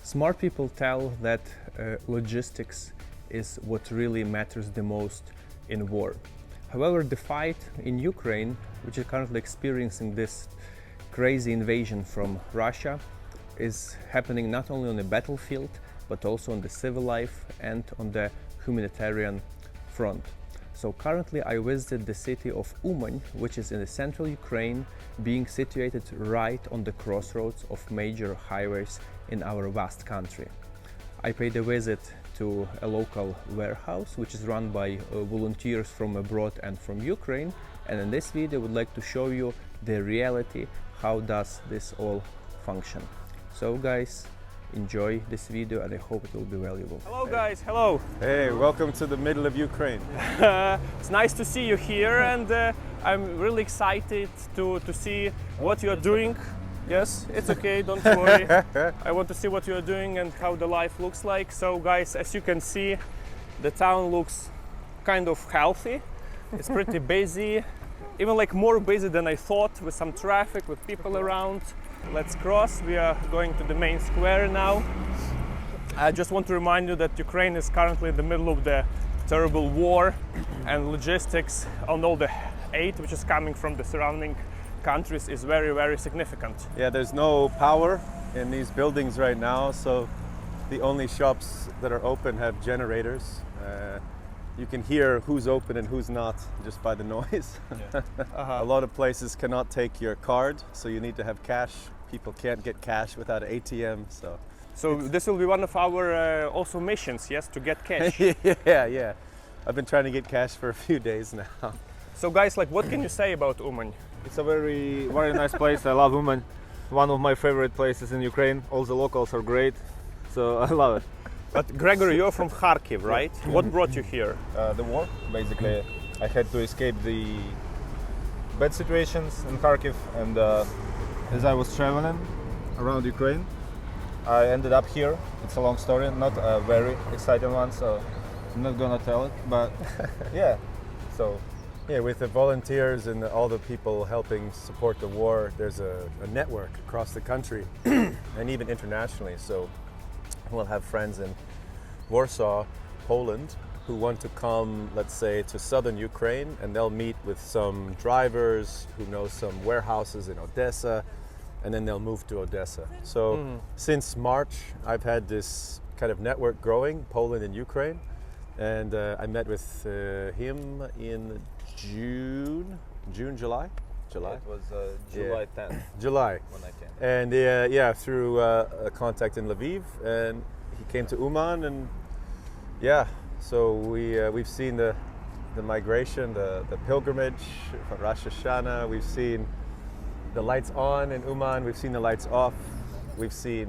Smart people tell that logistics is what really matters the most in war. However, the fight in Ukraine, which is currently experiencing this crazy invasion from Russia, is happening not only on the battlefield, but also on the civil life and on the humanitarian front. So currently I visited the city of Uman, which is in the central Ukraine, being situated right on the crossroads of major highways in our vast country. I paid a visit to a local warehouse, which is run by volunteers from abroad and from Ukraine. And in this video, I would like to show you the reality, how does this all function. So guys, enjoy this video and I hope it will be valuable. Hello guys, hello! Hey, welcome to the middle of Ukraine. It's nice to see you here, and I'm really excited to see what you're doing. Yes, it's okay, don't worry. I want to see what you're doing and how the life looks like. So guys, as you can see, the town looks kind of healthy. It's pretty busy, even like more busy than I thought, with some traffic, with people around. Let's cross. We are going to the main square now. I just want to remind you that Ukraine is currently in the middle of the terrible war, and logistics on all the aid which is coming from the surrounding countries is very, very significant. Yeah, there's no power in these buildings right now, so the only shops that are open have generators. You can hear who's open and who's not just by the noise. Yeah. A lot of places cannot take your card, so you need to have cash. People can't get cash without an ATM, So this will be one of our also missions, yes, to get cash. yeah. I've been trying to get cash for a few days now. So guys, like, what can you say about Uman? It's a very, very nice place. I love Uman. One of my favorite places in Ukraine. All the locals are great, so I love it. But Gregory, you're from Kharkiv, right? What brought you here? The war, basically. I had to escape the bad situations in Kharkiv, and as I was traveling around Ukraine, I ended up here. It's a long story, not a very exciting one, so I'm not gonna tell it, but yeah. So Yeah, with the volunteers and all the people helping support the war, there's a network across the country and even internationally. So we'll have friends in Warsaw, Poland, who want to come, let's say, to southern Ukraine, and they'll meet with some drivers who know some warehouses in Odessa, and then they'll move to Odessa. So since March, I've had this kind of network growing, Poland and Ukraine, and I met with him in July. it was July 10th July. when I came. And through a contact in Lviv, and he came to Uman, and so we've seen the migration, the pilgrimage for Rosh Hashanah. We've seen the lights on in Uman. We've seen the lights off. We've seen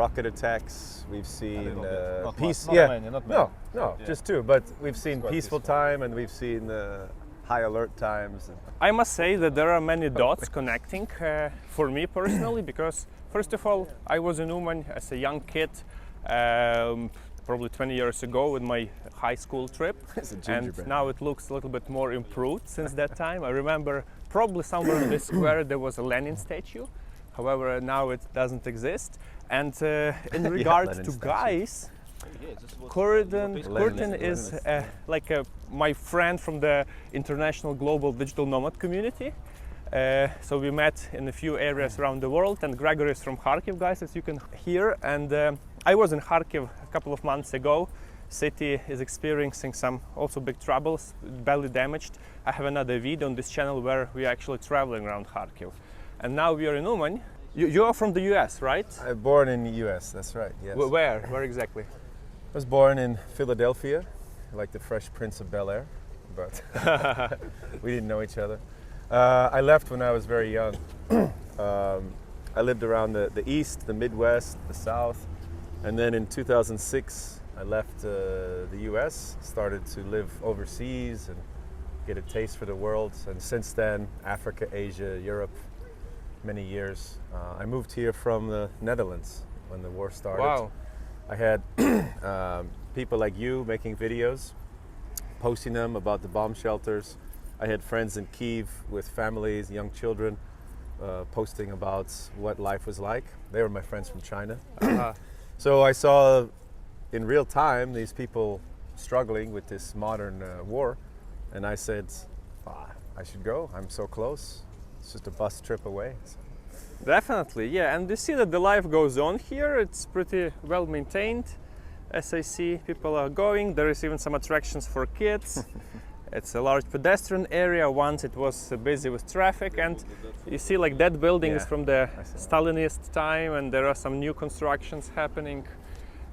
rocket attacks. We've seen peace. Not many. No, Yeah. just two. But we've seen quite peaceful peaceful. time, and we've seen high alert times. I must say that there are many dots connecting for me personally, because first of all, I was in Uman as a young kid, probably 20 years ago in my high school trip, It's a and gingerbread. now it looks a little bit more improved since that time. I remember probably somewhere in this square there was a Lenin statue, however now it doesn't exist. And in regard Lenin to statue. guys, Lenin Curtin is my friend from the international global digital nomad community. So we met in a few areas around the world, and Gregory is from Kharkiv, guys, as you can hear. And I was in Kharkiv a couple of months ago. City is experiencing some also big troubles, badly damaged. I have another video on this channel where we are actually traveling around Kharkiv. And now we are in Uman. You are from the US, right? I'm born in the U.S. That's right. Yes. Where? Where exactly? I was born in Philadelphia, like the Fresh Prince of Bel-Air, but we didn't know each other. I left when I was very young. I lived around the East, the Midwest, the South, and then in 2006 I left the US, started to live overseas and get a taste for the world, and since then Africa, Asia, Europe, many years. I moved here from the Netherlands when the war started. Wow. I had people like you making videos, posting them about the bomb shelters. I had friends in Kyiv with families, young children, posting about what life was like. They were my friends from China. So I saw in real time these people struggling with this modern war, and I said, I should go. I'm so close. It's just a bus trip away. Definitely, yeah. And you see that the life goes on here. It's pretty well maintained. As I see, people are going. There is even some attractions for kids. It's a large pedestrian area. Once it was busy with traffic, and you see like that building is from the Stalinist time, and there are some new constructions happening.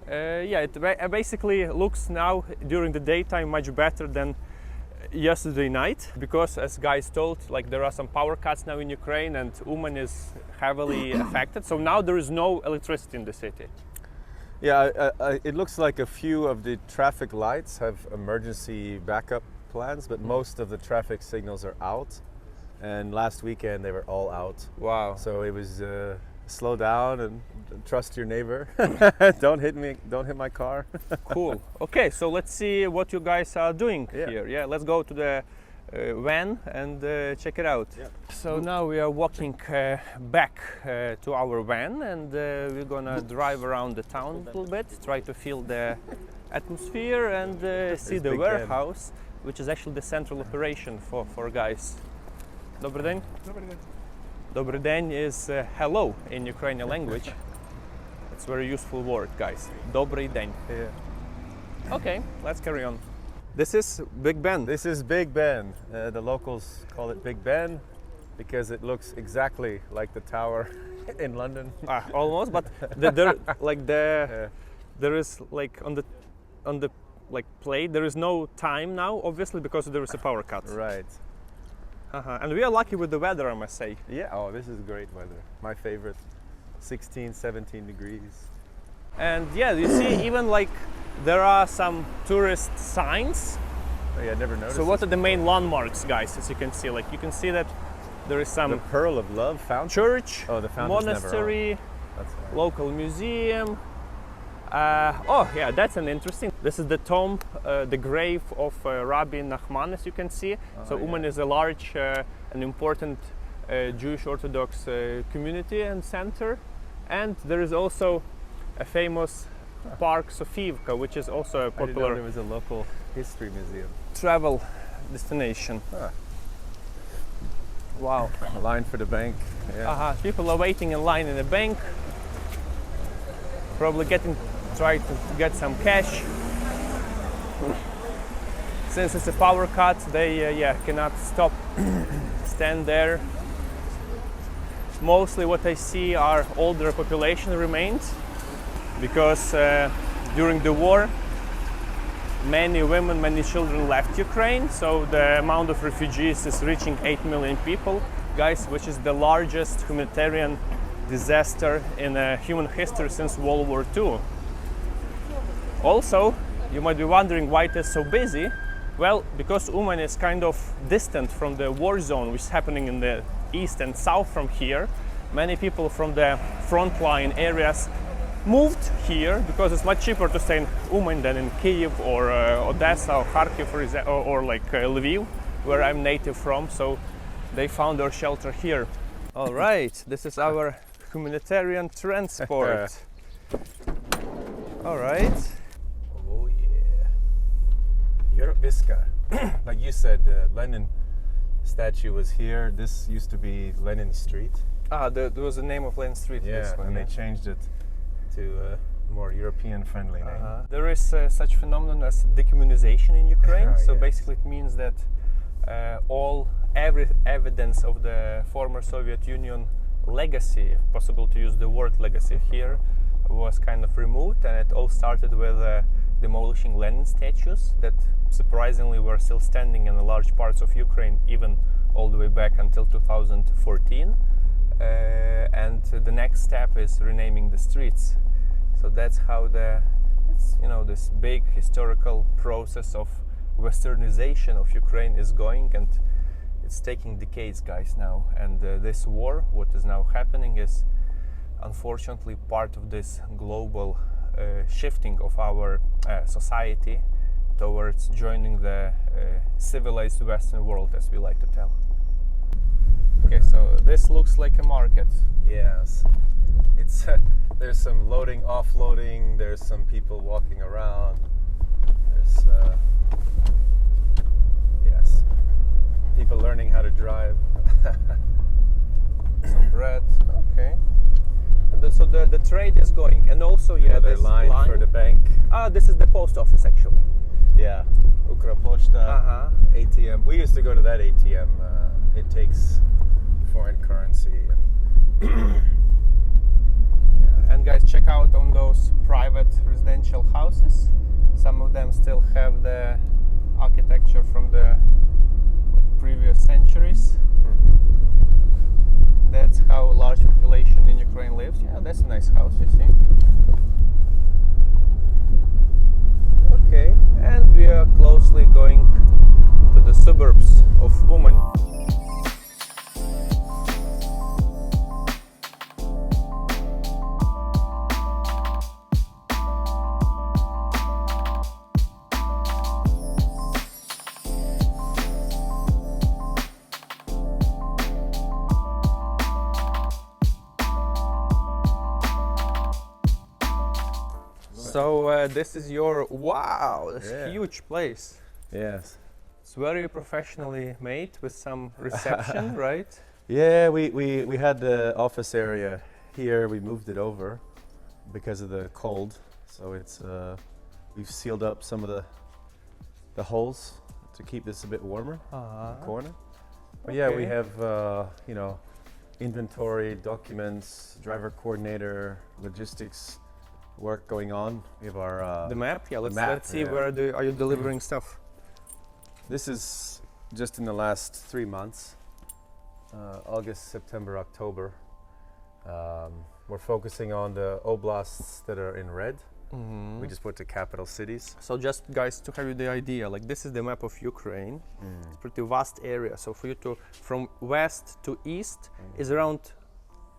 Yeah, it basically looks now during the daytime much better than yesterday night, because as guys told, like there are some power cuts now in Ukraine, and Uman is heavily affected. So now there is no electricity in the city. Yeah, it looks like a few of the traffic lights have emergency backup plans, but most of the traffic signals are out. And last weekend they were all out. Wow. So it was slow down and trust your neighbor. Don't hit me. Don't hit my car. Cool. Okay, so let's see what you guys are doing here. Yeah, let's go to the van and check it out. Yeah. So now we are walking back to our van, and we're gonna drive around the town a little bit, try to feel the atmosphere and see the Big warehouse, which is actually the central operation for guys. Добрий день. Добрий день is hello in Ukrainian language. It's a very useful word, guys. Добрий день. Yeah. Okay, let's carry on. This is Big Ben. This is Big Ben. The locals call it Big Ben because it looks exactly like the tower in London. Almost, but there is like on the like plate there is no time now, obviously, because there is a power cut. Right. And we are lucky with the weather, I must say. Yeah. Oh, this is great weather. My favorite. 16, 17 degrees. And yeah, you see, even like there are some tourist signs. Oh, yeah, I never noticed. So what are the main landmarks, guys? As you can see, like you can see that there is some The Pearl of Love fountain? church, Oh, the fountain's monastery, never on. That's right. local museum. Oh yeah, that's an interesting. This is the tomb, the grave of Rabbi Nachman, as you can see. So Uman is a large and important Jewish Orthodox community and center. And there is also a famous Park Sofivka, which is also a I didn't know popular there was a local history museum. travel destination. Wow. A line for the bank. Yeah. People are waiting in line in the bank, probably try to get some cash. Since it's a power cut, they cannot stand there. Mostly what I see are older population remains, because during the war many women, many children left Ukraine, so the amount of refugees is reaching 8 million people, guys, which is the largest humanitarian disaster in human history since World War II. Also, you might be wondering why it is so busy. Well, because Uman is kind of distant from the war zone, which is happening in the east and south from here. Many people from the frontline areas moved here because it's much cheaper to stay in Uman than in Kyiv or Odessa or Kharkiv or like Lviv, where I'm native from. So they found their shelter here. All right, this is our humanitarian transport. All right. Oh yeah. Europiska. Like you said, the Lenin statue was here. This used to be Lenin Street. There was the name of Lenin Street. Yeah, this one, and they changed it to a more European-friendly name. There is such phenomenon as decommunization in Ukraine. So Yes. basically it means that every evidence of the former Soviet Union legacy, if possible to use the word legacy here, was kind of removed, and it all started with demolishing Lenin statues that surprisingly were still standing in large parts of Ukraine, even all the way back until 2014. And the next step is renaming the streets. So that's how this big historical process of westernization of Ukraine is going, and it's taking decades, guys, now. And this war, what is now happening, is unfortunately part of this global shifting of our society towards joining the civilized Western world, as we like to tell. Okay, so this looks like a market. Yes. It's there's some loading, offloading, there's some people walking around. There's yes, people learning how to drive. Some bread. Okay. So the trade is going, and also Another this line for the bank. Ah, this is the post office actually. Yeah, Ukropochta, ATM. We used to go to that ATM. It takes foreign currency. And guys, check out on those private residential houses. Some of them still have the architecture from the previous centuries. That's how a large population in Ukraine lives. Yeah, that's a nice house, you see. Okay, and we are closely going to the suburbs of Uman. So this is your, wow, this Yeah. huge place. Yes. It's very professionally made with some reception, right? Yeah, we had the office area here. We moved it over because of the cold. So it's we've sealed up some of the holes to keep this a bit warmer in the corner. But yeah, we Okay. have you know, inventory, documents, driver coordinator, logistics work going on. We have our The map, yeah. Let's map, see yeah. where are you delivering stuff. This is just in the last 3 months, August, September, October. We're focusing on the oblasts that are in red. We just put the capital cities. So just guys, to have you the idea, like this is the map of Ukraine. It's a pretty vast area. So for you to, from west to east is around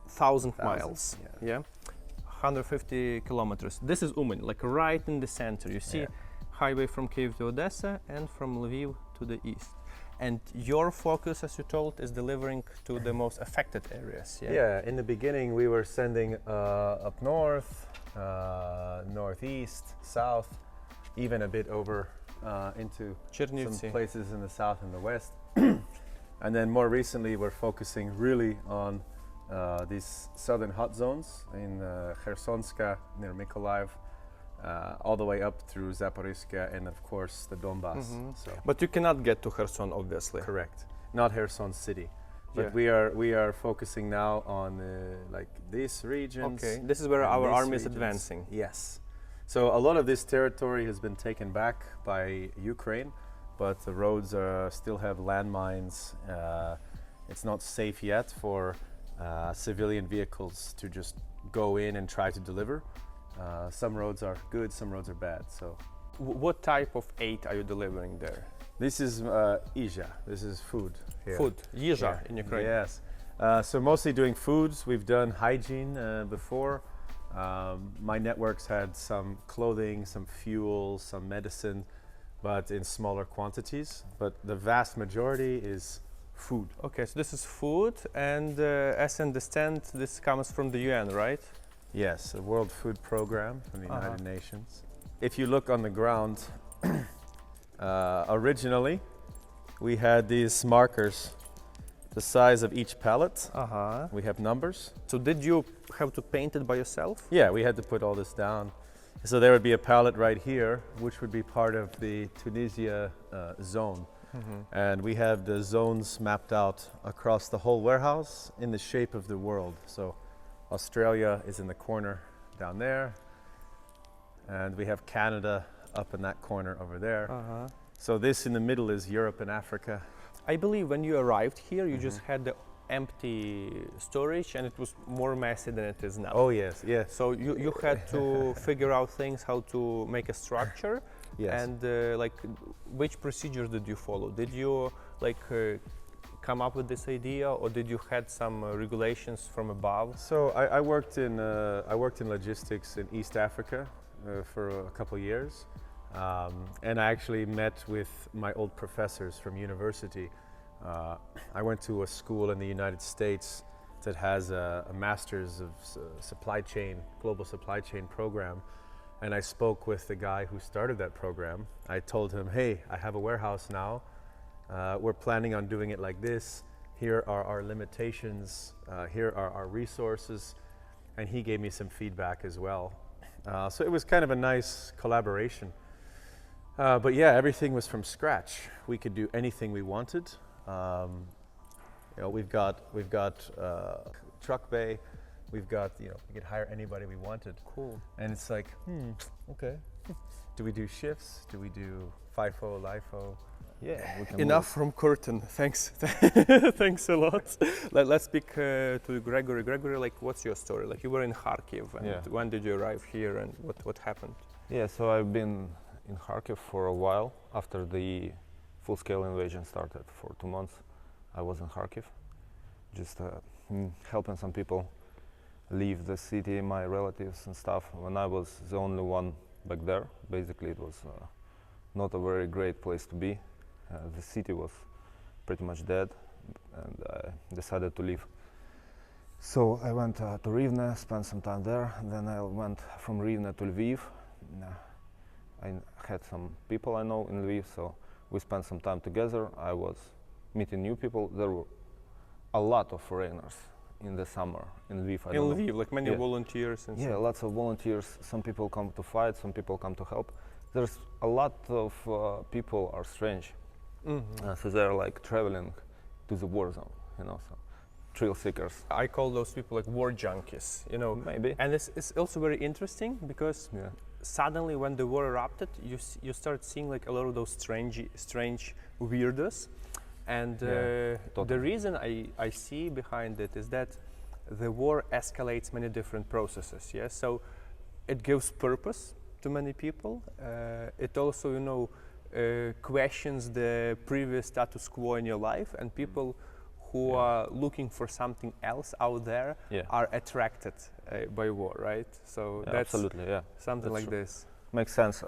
1,000 miles. Yeah. 150 kilometers. This is Uman, like right in the center. You see highway from Kyiv to Odessa and from Lviv to the east. And your focus, as you told, is delivering to the most affected areas. Yeah. Yeah, in the beginning we were sending up north, northeast, south, even a bit over into some Chernivtsi. places in the south and the west. And then more recently we're focusing really on these southern hot zones in Khersonska, near Mykolaiv, all the way up through Zaporizhzhia and of course the Donbass. So But you cannot get to Kherson, obviously. correct, not Kherson city, but Yeah. we are focusing now on like these regions. Okay, this is where and our these army is regions. advancing. Yes, so a lot of this territory has been taken back by Ukraine, but the roads still have landmines. It's not safe yet for civilian vehicles to just go in and try to deliver. Some roads are good, some roads are bad. So What type of aid are you delivering there? this is Ija. This is food. Here. Food, Yizha Yeah. in Ukraine. Yes. So mostly doing foods. We've done hygiene before. My networks had some clothing, some fuel, some medicine, but in smaller quantities. But the vast majority is food. Okay, so this is food, and as I understand, this comes from the UN, right? Yes, the World Food Program from the United Nations. If you look on the ground, originally we had these markers, the size of each pallet. We have numbers. So did you have to paint it by yourself? Yeah, we had to put all this down. So there would be a pallet right here, which would be part of the Tunisia zone. And we have the zones mapped out across the whole warehouse in the shape of the world. So Australia is in the corner down there, and we have Canada up in that corner over there. So this in the middle is Europe and Africa. I believe when you arrived here, you just had the empty storage, and it was more messy than it is now. Oh yes, yes. So you had to figure out things, how to make a structure. Yes. And like, which procedure did you follow? Did you like come up with this idea, or did you had some regulations from above? So I worked in logistics in East Africa for a couple years, and I actually met with my old professors from university. I went to a school in the United States that has a master's of supply chain, global supply chain program, and I spoke with the guy who started that program. I told him, hey, I have a warehouse now. We're planning on doing it like this. Here are our limitations. Here are our resources. And he gave me some feedback as well. So it was kind of a nice collaboration. But yeah, everything was from scratch. We could do anything we wanted. You know, we've got truck bay. We've got, you know, we could hire anybody we wanted. Cool. And it's like, okay. Do we do shifts? Do we do FIFO, LIFO? Yeah, we can Enough from curtain. Thanks. Thanks a lot. Let's speak to Gregory. Gregory, like, what's your story? Like, you were in Kharkiv, and Yeah. when did you arrive here, and what happened? Yeah, so I've been in Kharkiv for a while. After the full-scale invasion started for 2 months, I was in Kharkiv, just helping some people leave the city, my relatives and stuff. When I was the only one back there, basically it was not a very great place to be. The city was pretty much dead, and I decided to leave. So I went to Rivne, spent some time there, and then I went from Rivne to Lviv. I had some people I know in Lviv, so we spent some time together. I was meeting new people. There were a lot of foreigners in the summer in Lviv. I In don't know. Lviv, like many Yeah. volunteers and Yeah, stuff. lots of volunteers. Some people come to fight, some people come to help. There's a lot of people are strange. So they're like traveling to the war zone, you know, so thrill seekers. I call those people like war junkies, you know. Maybe. And it's also very interesting because Yeah. suddenly when the war erupted, you start seeing like a lot of those strange weirdos. And Yeah, the totally. reason I see behind it is that the war escalates many different processes. Yeah, so it gives purpose to many people. It also, you know, questions the previous status quo in your life, and people who Yeah. are looking for something else out there Yeah. are attracted by war, right? So Yeah, that's absolutely, yeah. something That's like true. this. Makes sense.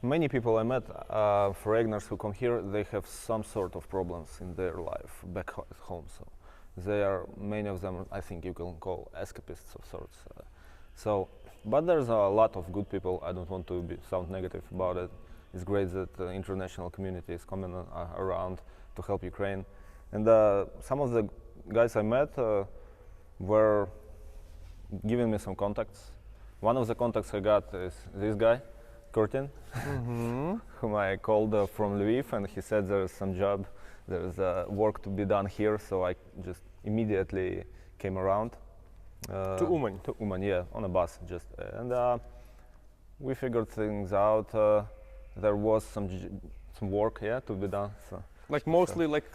Many people I met, foreigners who come here, they have some sort of problems in their life back at home. So they are, many of them, I think you can call escapists of sorts. But there's a lot of good people. I don't want to sound negative about it. It's great that the international community is coming around to help Ukraine. And some of the guys I met were giving me some contacts. One of the contacts I got is this guy, Kurtin, whom I called from Lviv, and he said there's some job, there's work to be done here, so I just immediately came around. To Uman. To Uman, yeah, on a bus just. And we figured things out. There was some work, yeah, to be done. So. Like mostly like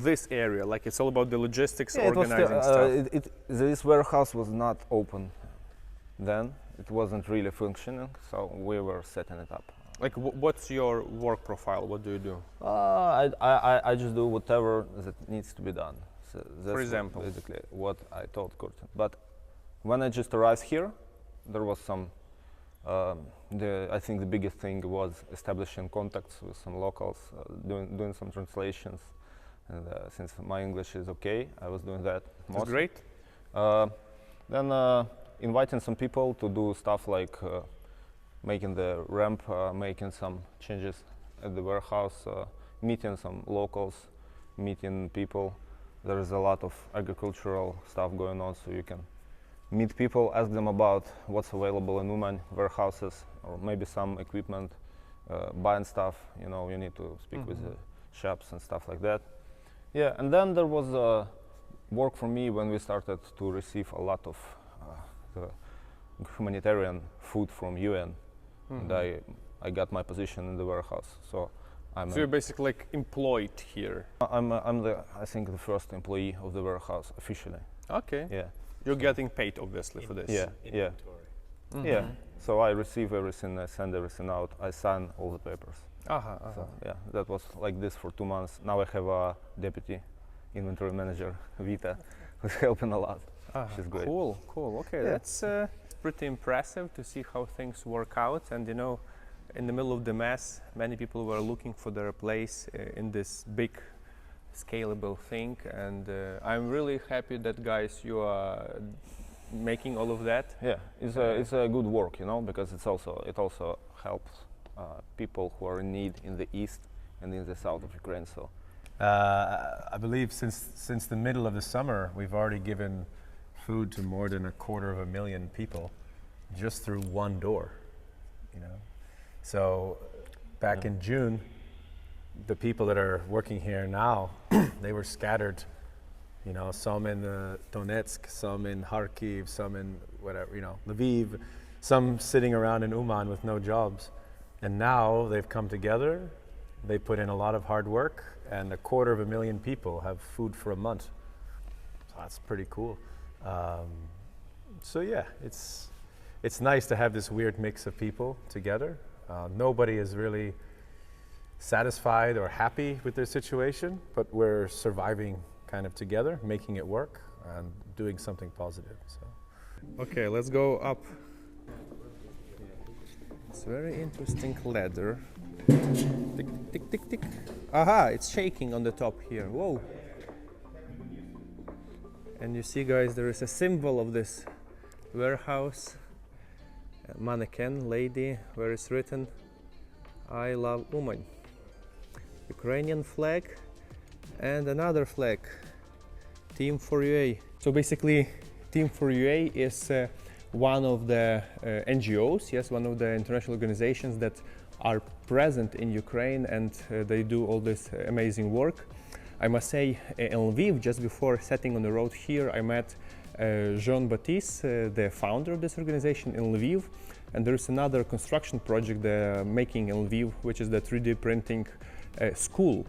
this area, like it's all about the logistics, Yeah, it was organizing still, stuff. this warehouse was not open then. It wasn't really functioning, so we were setting it up. Like what's your work profile? What do you do? I just do whatever that needs to be done. So that's example? basically what I told Kurtin. But when I just arrived here, there was some. I think the biggest thing was establishing contacts with some locals, doing some translations, and since my English is okay, I was doing that. That's great. Then inviting some people to do stuff like making the ramp, making some changes at the warehouse, meeting some locals, meeting people. There is a lot of agricultural stuff going on, so you can meet people, ask them about what's available in Uman warehouses, or maybe some equipment, buying stuff. You know, you need to speak with the shops and stuff like that. Yeah, and then there was work for me when we started to receive a lot of the humanitarian food from UN, and I got my position in the warehouse. So So you're basically like employed here. I'm I think the first employee of the warehouse officially. Okay. Yeah. You're getting paid obviously for this. Yeah. Yeah. Yeah. So I receive everything, I send everything out, I sign all the papers. So yeah, that was like this for 2 months. Now I have a deputy inventory manager, Vita, who's helping a lot. She's great. Cool, cool. Okay, Yeah. that's pretty impressive to see how things work out. And you know, in the middle of the mess, many people were looking for their place in this big, scalable thing. And I'm really happy that, guys, you are making all of that. Yeah, it's a good work, you know, because it also helps people who are in need in the east and in the south of Ukraine. So I believe since the middle of the summer, we've already given food to more than 250,000 people just through one door, you know. So back in June, the people that are working here now, they were scattered, you know, some in Donetsk, some in Kharkiv, some in whatever, you know, Lviv, some sitting around in Uman with no jobs. And now they've come together, they put in a lot of hard work, and 250,000 people have food for a month. So that's pretty cool. So yeah, it's nice to have this weird mix of people together. Nobody is really satisfied or happy with their situation, but we're surviving kind of together, making it work and doing something positive. So. Okay, let's go up. It's very interesting ladder. Tick, tick, tick, tick. Aha, it's shaking on the top here. Whoa. And you see, guys, there is a symbol of this warehouse. A mannequin lady where it's written, "I love Uman." Ukrainian flag and another flag, Team for UA. So basically, Team for UA is one of the NGOs, yes, one of the international organizations that are present in Ukraine, and they do all this amazing work. I must say, in Lviv, just before setting on the road here, I met Jean-Baptiste, the founder of this organization in Lviv, and there's another construction project they're making in Lviv, which is the 3D printing school.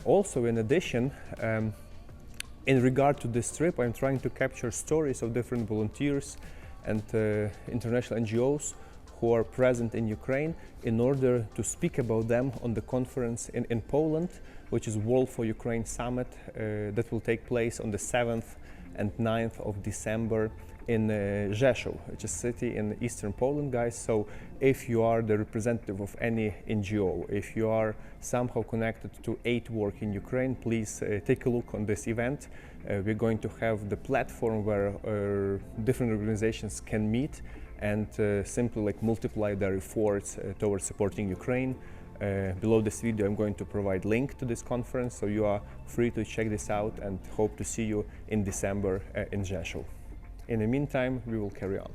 Also, in addition, in regard to this trip, I'm trying to capture stories of different volunteers and international NGOs who are present in Ukraine in order to speak about them on the conference in Poland, which is World for Ukraine Summit that will take place on the 7th and 9th of December in Rzeszów, which is a city in eastern Poland, guys. So if you are the representative of any NGO, if you are somehow connected to aid work in Ukraine, please take a look on this event. We're going to have the platform where different organizations can meet and simply like multiply their efforts towards supporting Ukraine. Below this video I'm going to provide link to this conference, so you are free to check this out, and hope to see you in December in Rzeszów. In the meantime, we will carry on.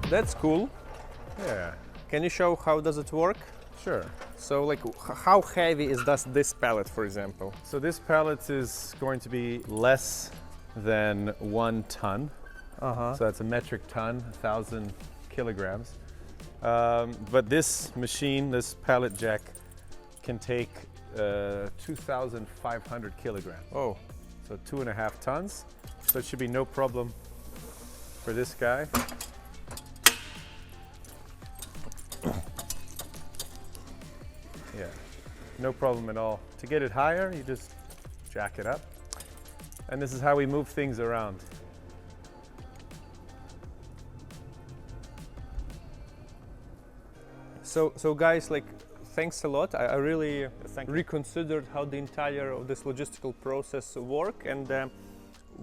That's cool. Yeah, Can you show how does it work? sure. So like how heavy is this pallet, for example? So this pallet is going to be less than 1 ton. So that's a metric ton, 1,000 kilograms. But this machine, this pallet jack, can take 2,500 kilograms. Oh, So 2.5 tons. So it should be no problem for this guy. Yeah, no problem at all. To get it higher, you just jack it up. And this is how we move things around. so guys, like, thanks a lot. I really reconsidered how the entire of this logistical process work. And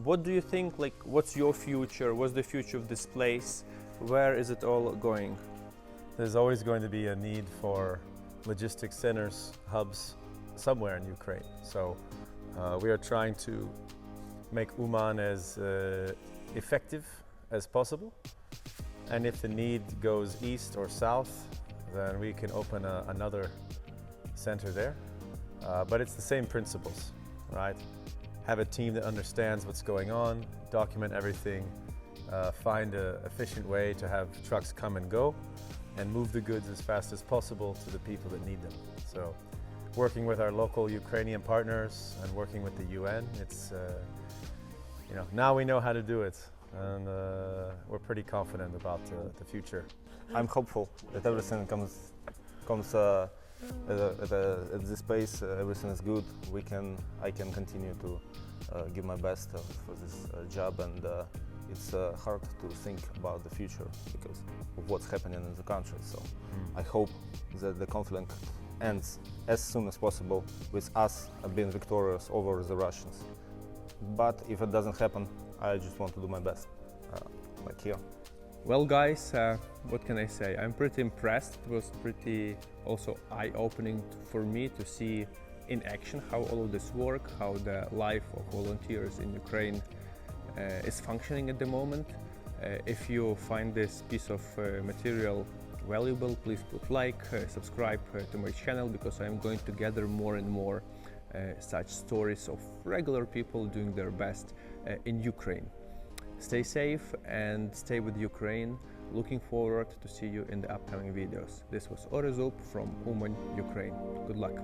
what do you think? Like, what's your future? What's the future of this place? Where is it all going? There's always going to be a need for logistics centers, hubs, somewhere in Ukraine. So we are trying to make Uman as effective as possible. And if the need goes east or south, then we can open another center there. But it's the same principles, right? Have a team that understands what's going on, document everything, find an efficient way to have trucks come and go, and move the goods as fast as possible to the people that need them. So working with our local Ukrainian partners and working with the UN, it's, you know, now we know how to do it, and we're pretty confident about the future. I'm hopeful that everything comes at this pace. Everything is good. I can continue to give my best for this job, and it's hard to think about the future because of what's happening in the country. So I hope that the conflict ends as soon as possible with us being victorious over the Russians. But if it doesn't happen, I just want to do my best, like here. Well guys, what can I say? I'm pretty impressed. It was pretty also eye-opening for me to see in action how all of this work, how the life of volunteers in Ukraine is functioning at the moment. If you find this piece of material valuable, please put like, subscribe to my channel, because I'm going to gather more and more such stories of regular people doing their best in Ukraine. Stay safe and stay with Ukraine. Looking forward to see you in the upcoming videos. This was Orezub from Uman, Ukraine. Good luck.